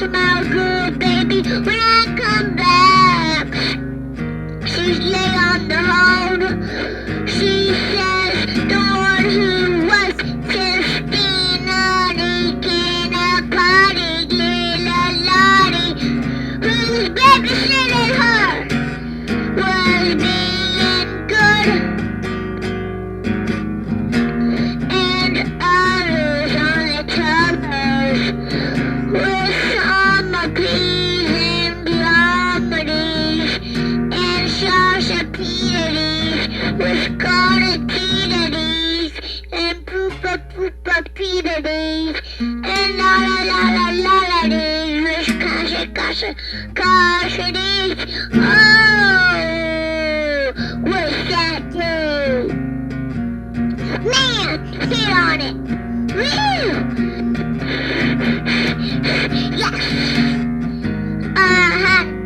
smell good, baby, when I come back. She's lay on the road. She says the one who was 15 in a party, little Lottie, who's babysitting her, was being good. And others on the covers with summer peas and blomadies and Sasha Peonies with Cora Peonies and Poopa Peonies and la la la la la la dees with Kasha-Kasha-Kasha-dees. Oh, what's that do? Man, sit on it. Woo! Yes!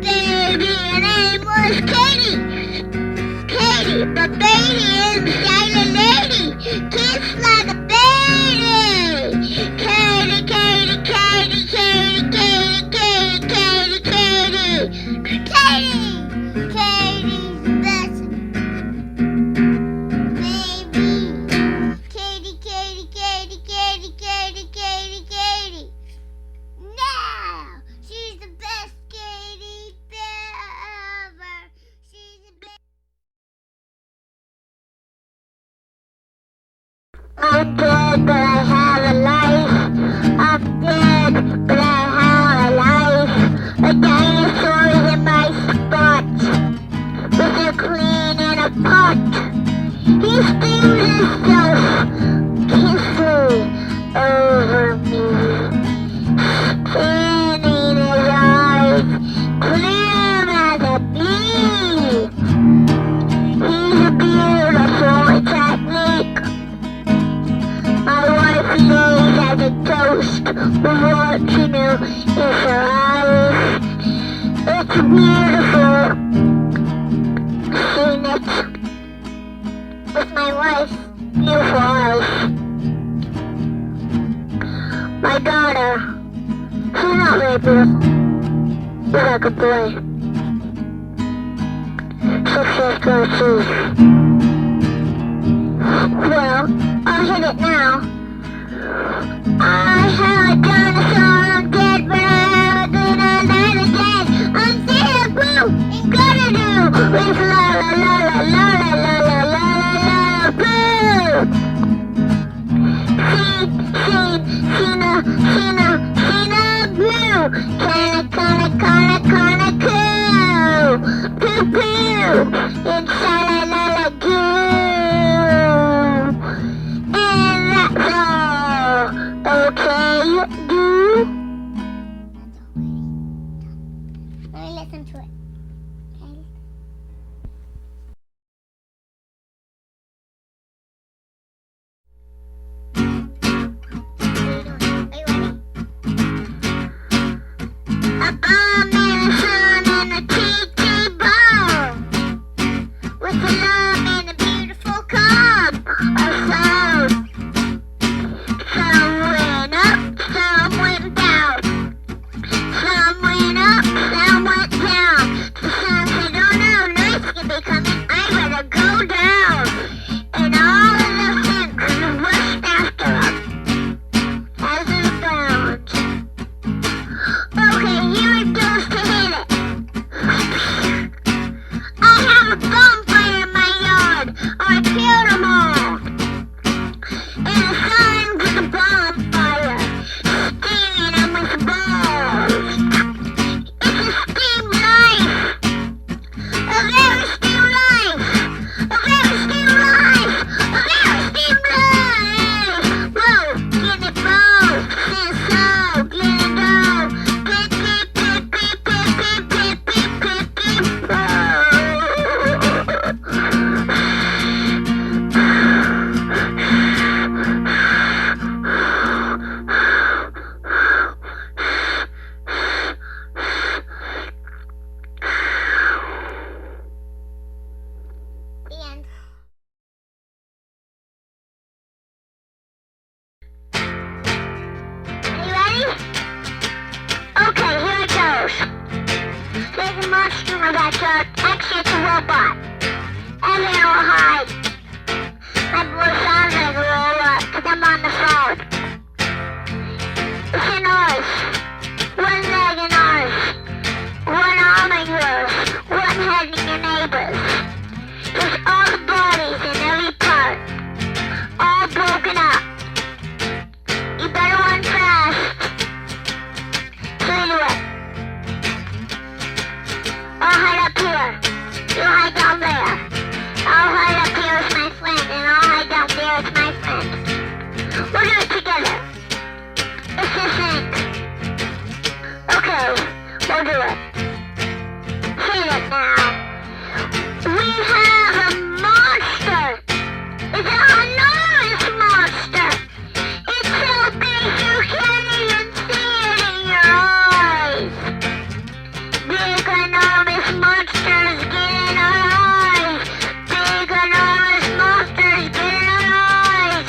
Baby, her name was Katie. Katie, but baby is beside a lady. Kiss like a baby. Katie, Katie, Katie, Katie, Katie, Katie, Katie, Katie. Katie! Katie's the best. Baby. Katie, Katie, Katie, Katie, Katie, Katie, Katie. Now! She's the best Katie ever. She's the best. I'm dead, but I have a life. I'm dead, but I have a life. A dinosaur is in my spot, with a clean and a pot. He spins himself, kissing over me, spinning his eyes, clear as a bee. He's a beautiful technique. My wife lays as a toast with what she knew in her eyes. It's beautiful, seeing it with my wife's beautiful eyes. My daughter, she's not very beautiful. She's like a boy. So she's gonna choose. Well, I'll hit it now. I have a dinosaur, I'm dead, but I have a good another dead. I'm still blue and gonna do with la la la la la la la la la la boo. Sheena blue. Kinda cool. Poo poo. Inside la la la goo. And that's all. Okay, do. Let me listen to it. Okay. Are you ready? A bomb and a sun and a TT bomb with a love and a beautiful calm. A sound. Some went up, some went down. Some went up, some went down. The sun said, oh no, night's gonna be coming, I better go down. And all of the senses rushed after us as it bound. Okay, here it goes. with that truck. Actually, it's a robot. And then I'll hide. My voice sounds like a robot because I'm on the phone. It's an horse. One leg in ours. One arm in yours. One head in your neighbor's. There's all the bodies in every part. All broken up. You better run fast. So do it. I'll hide up here. You hide down there. I'll hide up here with my friend, and I'll hide down there with my friend. We'll do it together. It's a sync. Okay, we'll do it. Say it now. We have a monster. It's an enormous monster. It's so big you can't even see it in your eyes. Big enormous monsters get in our eyes. Big enormous monsters get in our eyes.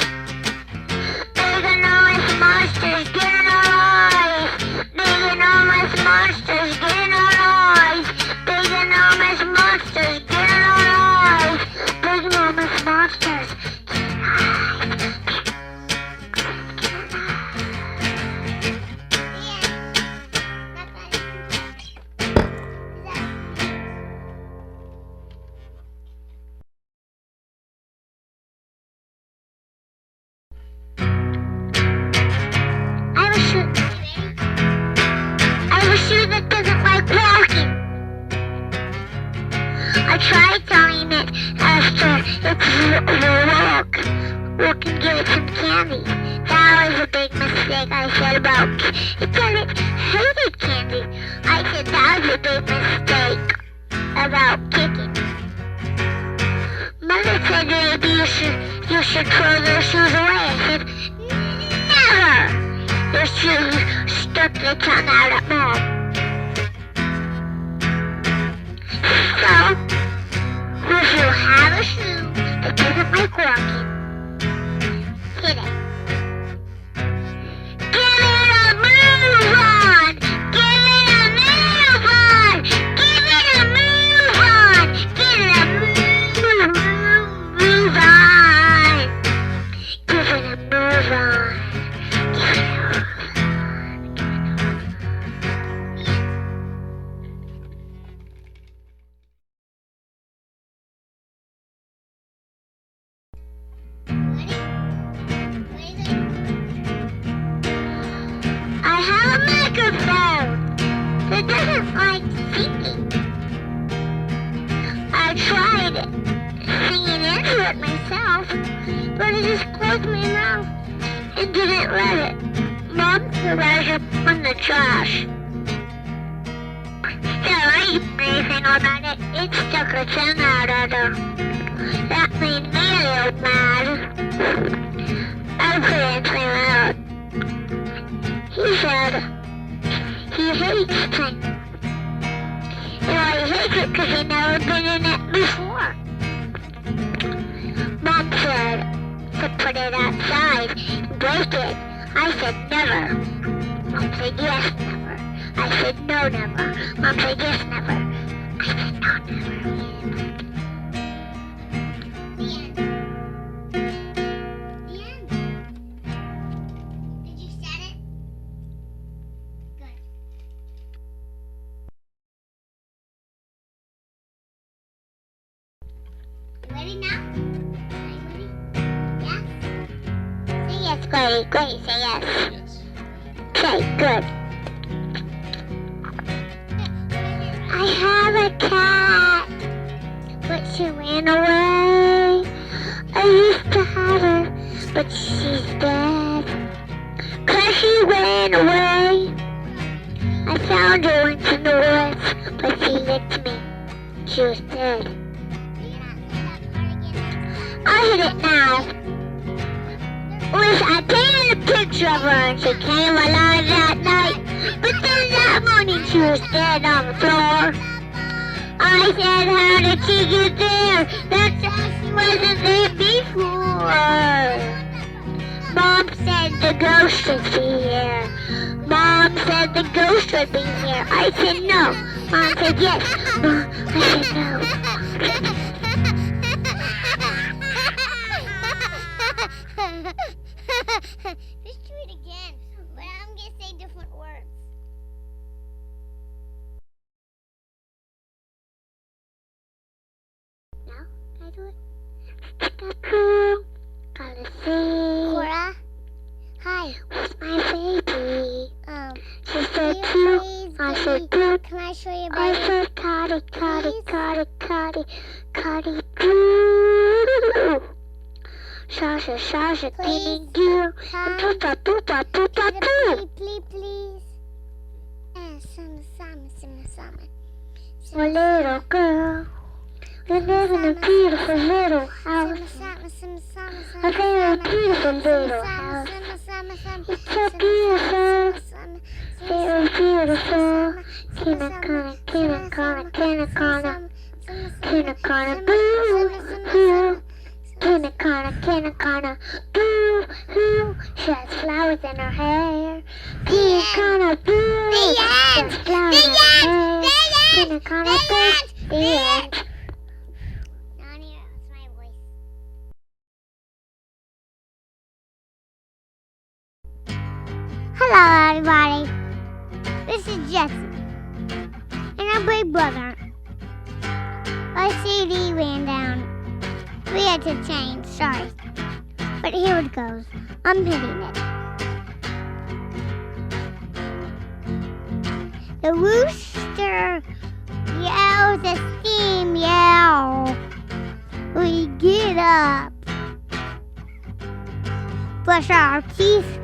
Big enormous monsters get in our eyes. Big enormous monsters get in our eyes. Big enormous monsters get in our eyes. Big enormous monsters get in our eyes. I have a shoe that doesn't like walking. I tried telling it after it's walk and give it some candy. That was a big mistake I said about it said it hated candy. I said that was a big mistake about kicking. Mother said maybe you should throw their shoes away. I said, never! Their shoes stuck their tongue out at Mom. So, if you have a shoe that doesn't like walking, hit it. Give it a move on! Give it a move on! Give it a move on! Give it a move on! Give it a move on! I have a microphone that doesn't like singing. I tried singing into it myself, but it just closed my mouth and didn't let it. Mom threw it up in the trash. Still, I didn't do anything about it. It stuck a tongue out at her. That made me a little mad. I put it out. He said he hates things. He hates it because he'd never been in it before. Mom said to put it outside and break it. I said never. Mom said yes, never. I said no, never. Mom said yes, never. I said no, never. Ready now? Are you ready? Yes? Say yes, Grady. Grady, say yes. Yes. Okay, good. I have a cat, but she ran away. I used to have her, but she's dead. 'Cause she ran away. I found her once in the woods, but she licked me. She was dead. I hit it now. I painted a picture of her and she came alive that night. But then that morning she was dead on the floor. I said, how did she get there? That's how she wasn't there before. Mom said the ghost would be here. Mom said the ghost would be here. I said no. Mom said yes. I said no. Just do it again, but I'm gonna say different words. Now, can I do it? Gotta see. Cora, hi. Where's my baby? She said can you two. please I give said me- two. Can I show you, I baby? said Cotty, Cotty, Please? Cotty, Cotty, Cotty, boo. Shasha, Shasha, Please? cleaning you. Come. Poopa, poopa, poopa, poo. Please. Summer. A little girl, we live in a beautiful little house. A very beautiful little house. It's so beautiful, very beautiful. Kinna, boo, hoo. Kinna, boo, hoo. She has flowers in her hair. Kinna, boo. The end. She has flowers in her hair. Kinna, boo. The end. Nani, that's my voice. Hello, everybody. This is Jesse and our big brother. Our CD ran down. We had to change, sorry. But here it goes. I'm hitting it. The rooster yells a steam yell. We get up, brush our teeth,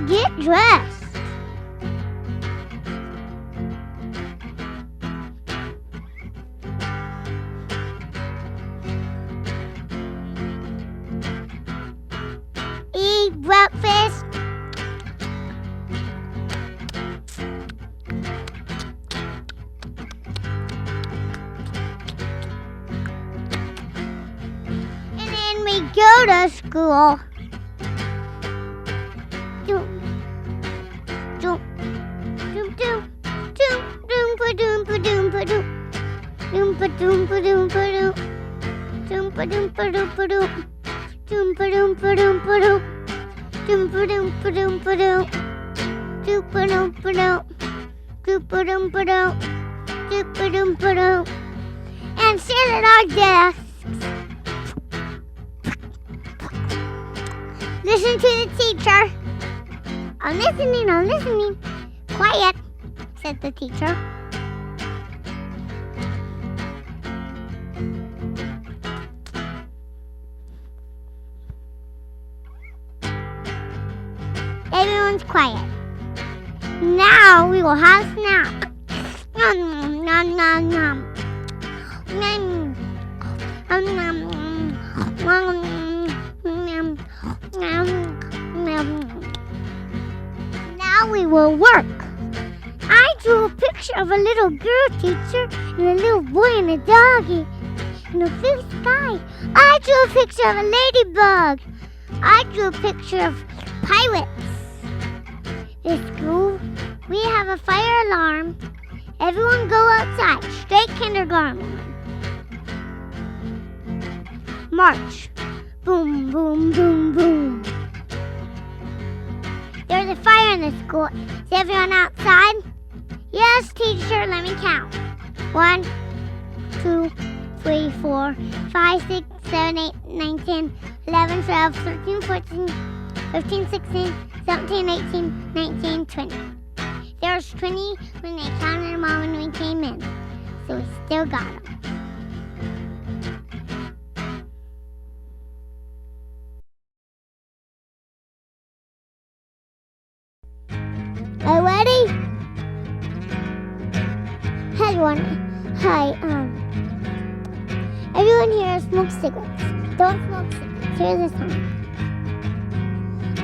get dressed. Eat breakfast. And then we go to school. Doom, doom, doom, doom, doom, doom, doom, doom, doom, doom, doom, doom, doom, doom, doom, doom. Doom ba doom ba doom ba doom. Doom ba doom ba doom ba doom. Doom ba doom ba doom. Doom ba doom ba doom. Doom ba doom ba doom. And sit at our desks. Listen to the teacher. I'm listening. Quiet, said the teacher. Everyone's quiet. Now we will have a snack. Nom nom nom nom. Nom nom nom nom nom nom. Now we will work. I drew a picture of a little girl, teacher, and a little boy and a doggy in the blue sky. I drew a picture of a ladybug. I drew a picture of pirates. This school, we have a fire alarm. Everyone go outside, straight kindergarten. March. Boom, boom, boom, boom. There's a fire in the school. Is everyone outside? Yes, teacher, let me count. 1, 2, 3, 4, 5, 6, 7, 8, 9, 10, 11, 12, 13, 14, 15, 16, 17, 18, 19, 20. There's 20 when they counted them all when we came in. So we still got them. Are you ready? Hey everyone. Hi, everyone here smokes cigarettes. Don't smoke cigarettes. Here's a song.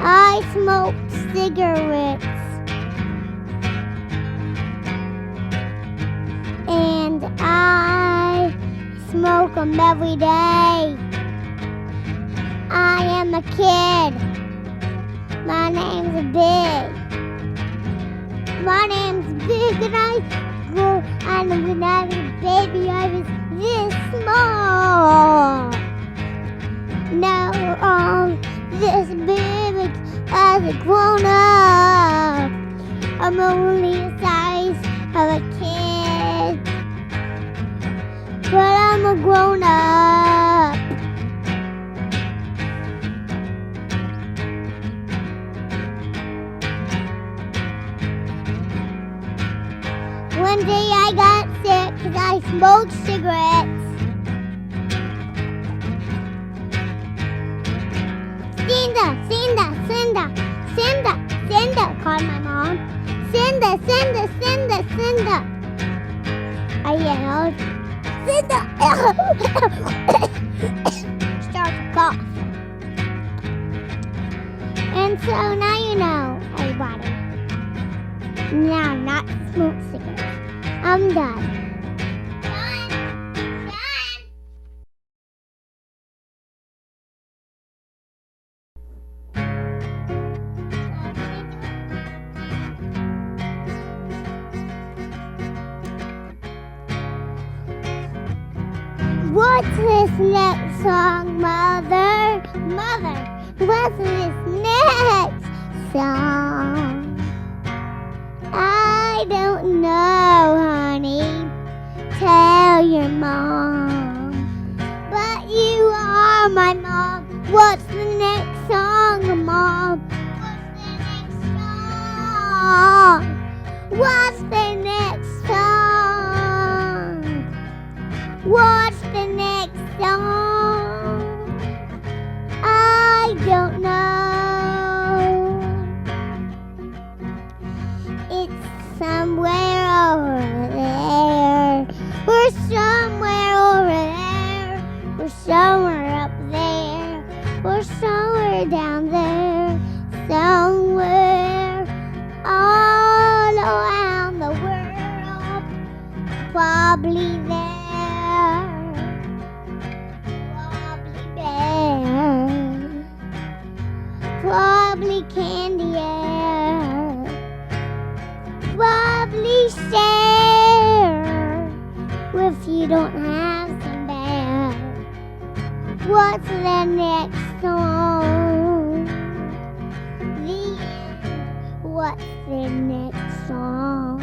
I smoke cigarettes. And I smoke 'em every day. I am a kid. My name's Big. My name's Big and I grew, and when I was a baby I was this small. Now I'm this big as a grown up. I'm only the size of a kid, but I'm a grown up. One day I got sick because I smoked cigarettes. Cinda, called my mom. Cinda. I yelled, Cinda. Start to cough. And so now you know, everybody. Now, not to smoke cigarettes. I'm done. What's this next song, Mother? What's this next song? I don't know, honey. Tell your mom. But you are my mom. What's the next song, Mom? What's the next song? What's the next song? I don't know. It's somewhere over there. We're somewhere over there. We're somewhere up there. We're somewhere down there. Somewhere all around the world. Probably there. Probably candy air. Probably share if you don't have some bear. What's the next song? The end. What's the next song?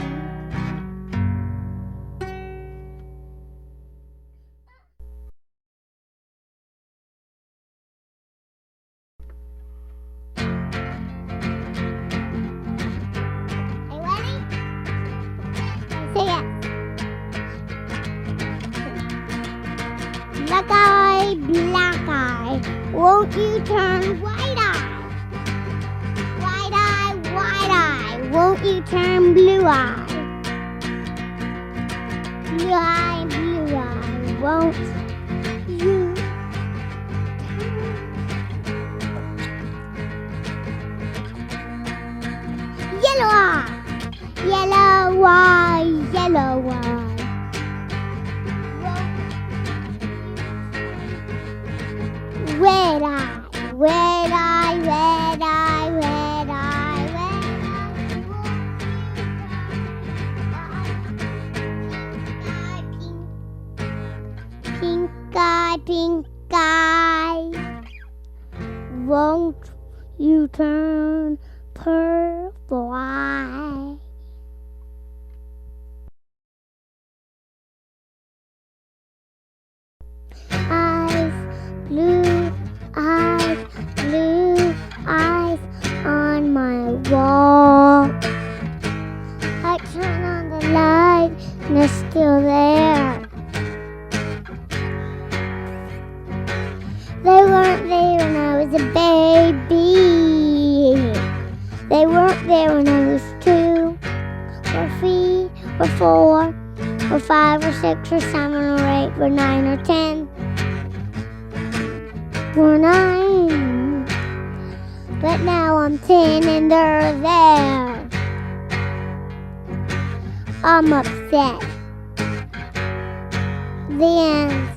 Black eye, won't you turn white eye? White eye, won't you turn blue eye? Blue eye, won't you? Yellow eye. Red eye. Pink eye. Won't you turn purple eye? Blue eyes on my wall. I turn on the light and they're still there. They weren't there when I was a baby. They weren't there when I was 2 or 3 or 4 or 5 or 6 or 7 or 8 or 9 or 10. Or 9, but now I'm 10 and they're there. I'm upset. The end.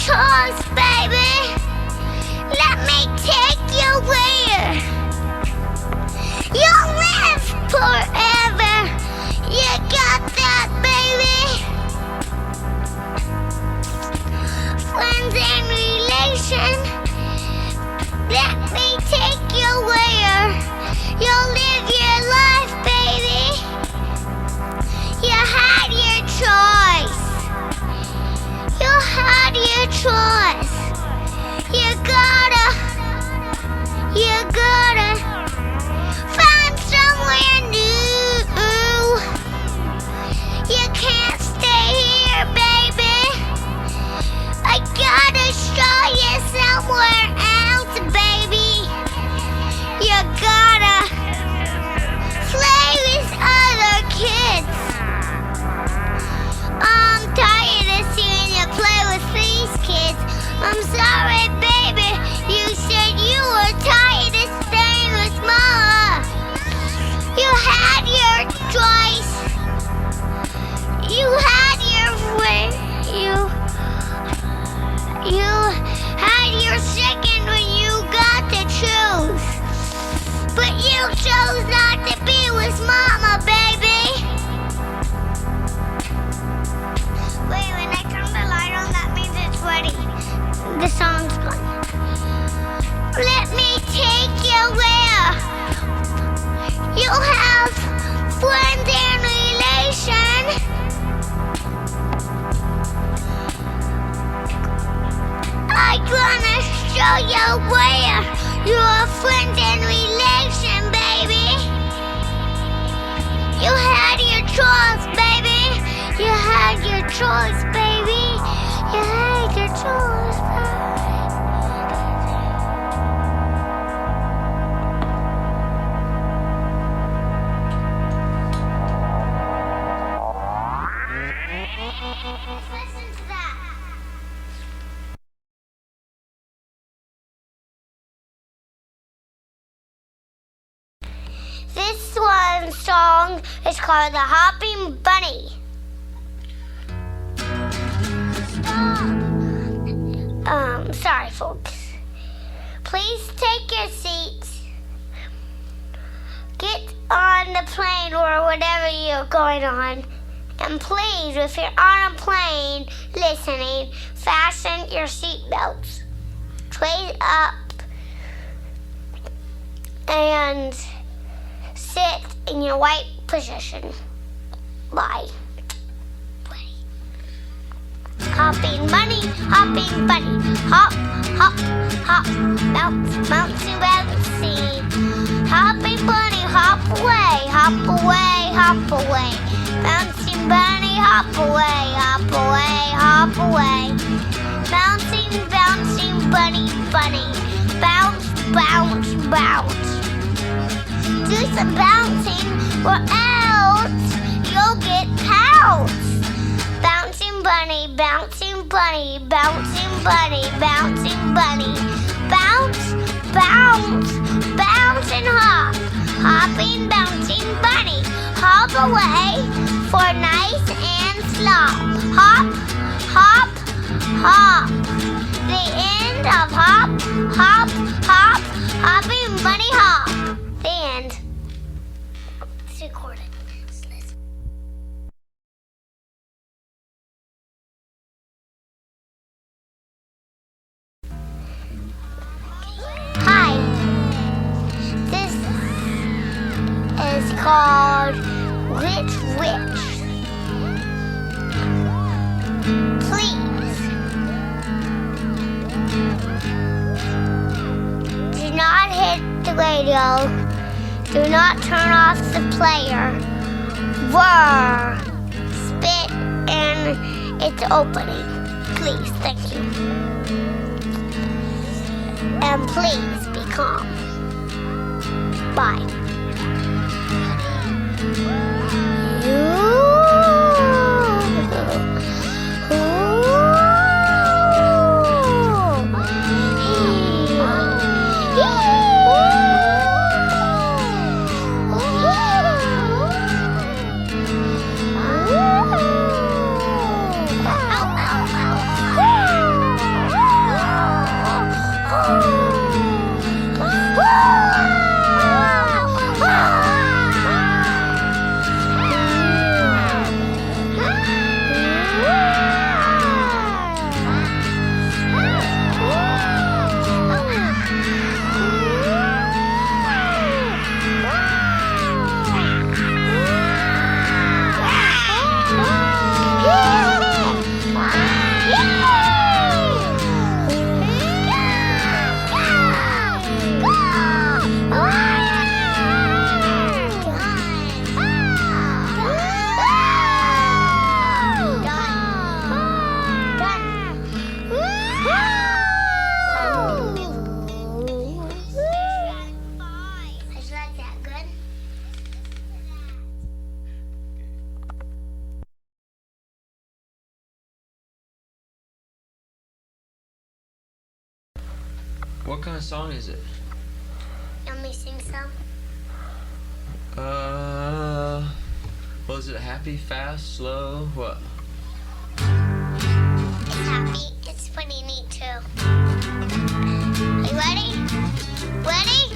chores, baby. Let me take you where you'll live forever. You got that, baby? Friends and relation. Let me take you where you'll live your life, baby. You had your choice. You had your choice. You gotta find somewhere new. You can't stay here, baby. I gotta show you somewhere else, baby. You gotta play with other kids. I'm tired of seeing you play with these kids. I'm sorry, baby. You said you were tired of staying with Mama. You had your choice. You had your way. You had your second when you got to choose. But you chose not to be with Mama, baby. Wait, when I turn the light on, that means it's ready. The song's playing. Let me take you where you have friends and relation. I wanna show you where your friends and relation, baby. You had your choice, baby. You had your choice, baby. You had your choice, baby. Listen to that. This one song is called The Hopping Bunny. Sorry, folks. Please take your seats. Get on the plane or whatever you're going on. And please, if you're on a plane listening, fasten your seatbelts. Straight up and sit in your white position. Bye. Hopping bunny, hop, hop, hop, bounce, bouncing, bouncing. Hopping bunny, hop away, hop away, hop away. Bouncing bunny, hop away, hop away, hop away. Bouncing, bouncing, bunny, bunny. Bounce, bounce, bounce. Do some bouncing or else you'll get pounced. Bouncing bunny, bouncing bunny, bouncing bunny, bouncing bunny. Bounce, bounce, bounce and hop. Hopping, bouncing bunny. Hop away for nice and slop. Hop, hop, hop. The end of hop, hop, hop. Hopping bunny hop. The end. It's recorded. Hi. This is called Which Witch. Please do not hit the radio. Do not turn off the player. Whir. Spit in its opening. Please, thank you. And please be calm. Bye. What kind of song is it? You want me to sing some? Was it happy, fast, slow, what? It's happy. It's pretty neat too. Are you ready? Ready?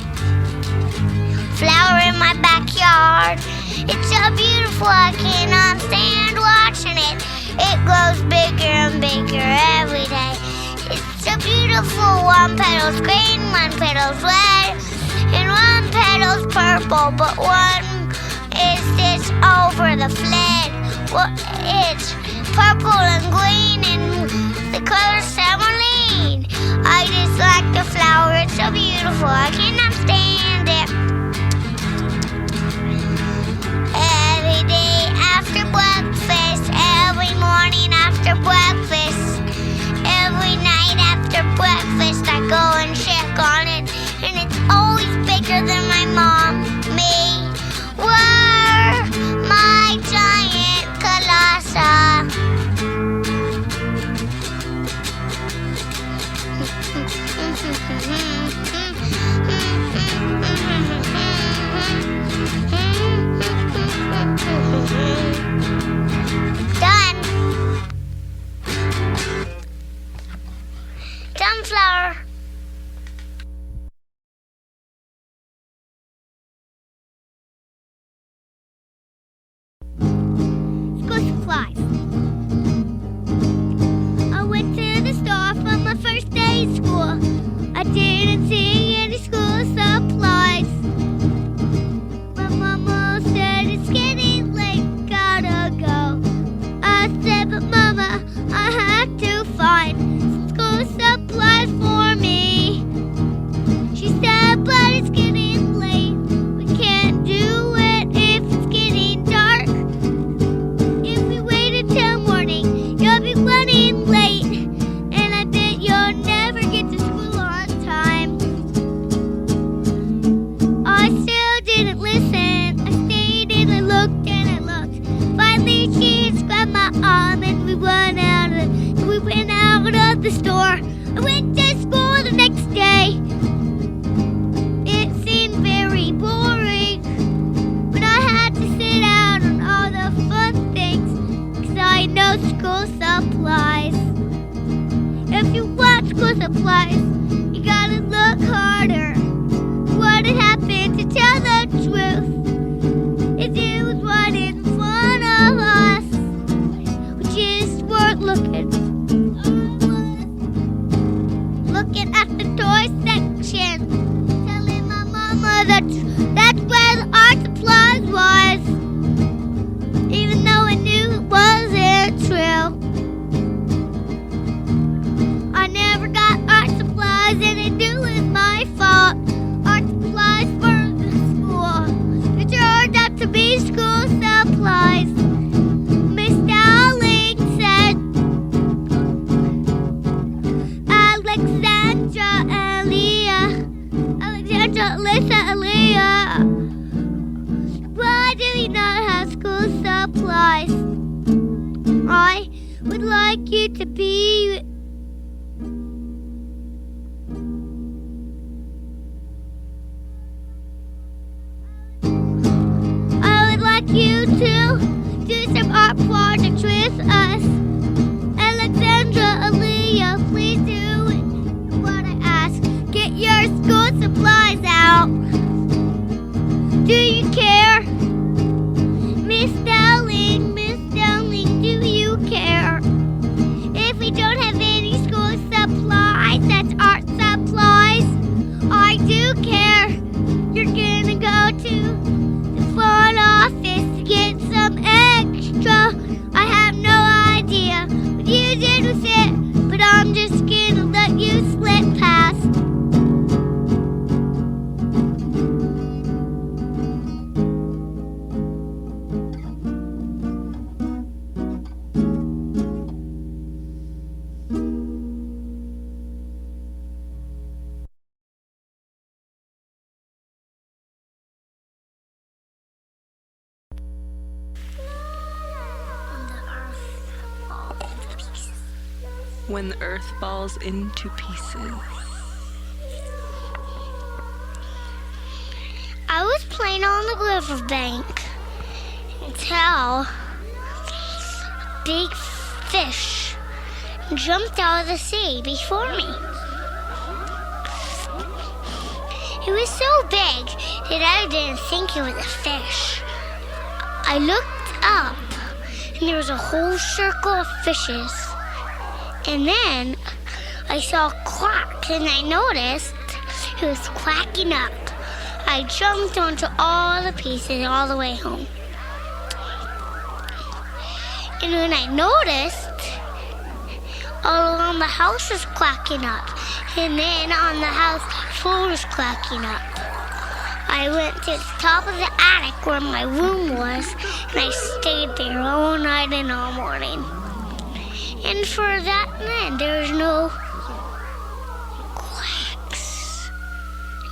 Flower in my backyard. It's so beautiful I cannot stand watching it. It grows bigger and bigger every day. It's so beautiful. One petal's green, one petal's red, and one petal's purple, but one is this over the fled. Well, it's purple and green and the color cerulean. I just like the flower. It's so beautiful. I cannot stand it. Every day after breakfast, every morning after breakfast, every night after breakfast, I go and check on it, and it's always bigger than my mom, me. We're my giant colossus. Done. Sunflower. School supplies. I went to the store for my first day of school. I didn't see any school supplies. My mama said it's getting late, gotta go. I said, but mama, I had to find some school supplies for me. She said, but it's getting late. We can't do it if it's getting dark. If we waited till morning, you'll be running late, and I bet you'll never get to school on time. I still didn't listen. I stayed and I looked and I looked. Finally, she grabbed my arm and we went out of the store. I went to school the next day. It seemed very boring, but I had to sit out on all the fun things, 'cause I know school supplies. If you want school supplies, you gotta look harder. What had happened, to tell the truth, is it was right in front of us. We just weren't looking. Looking at the toy section, telling my mama that's where the art supplies was, even though I knew it wasn't true. I never got art supplies and I knew it was my fault. Art supplies for the school. It turned out to be school supplies. Miss Dowling said, Alexandra, Alyssa, Aaliyah, why do we not have school supplies? I would like you to be you to do some art projects with us. Alexandra, Aaliyah, please do what I ask. Get your school supplies out. Do you care? Miss Dowling, do you care? If we don't have any school supplies, that's art supplies, I do care. You're gonna go to the front office to get some extra. I have no idea what you did with it, but I'm just gonna let you slip past. When the earth falls into pieces. lying on the riverbank until a big fish jumped out of the sea before me. It was so big that I didn't think it was a fish. I looked up and there was a whole circle of fishes. And then I saw a quack and I noticed it was quacking up. I jumped onto all the pieces all the way home. And when I noticed, all around the house was quacking up. And then on the house floor was quacking up. I went to the top of the attic where my room was, and I stayed there all night and all morning. And for that night, there was no quacks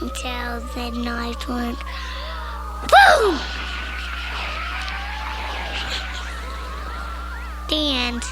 until the night went boom! The end.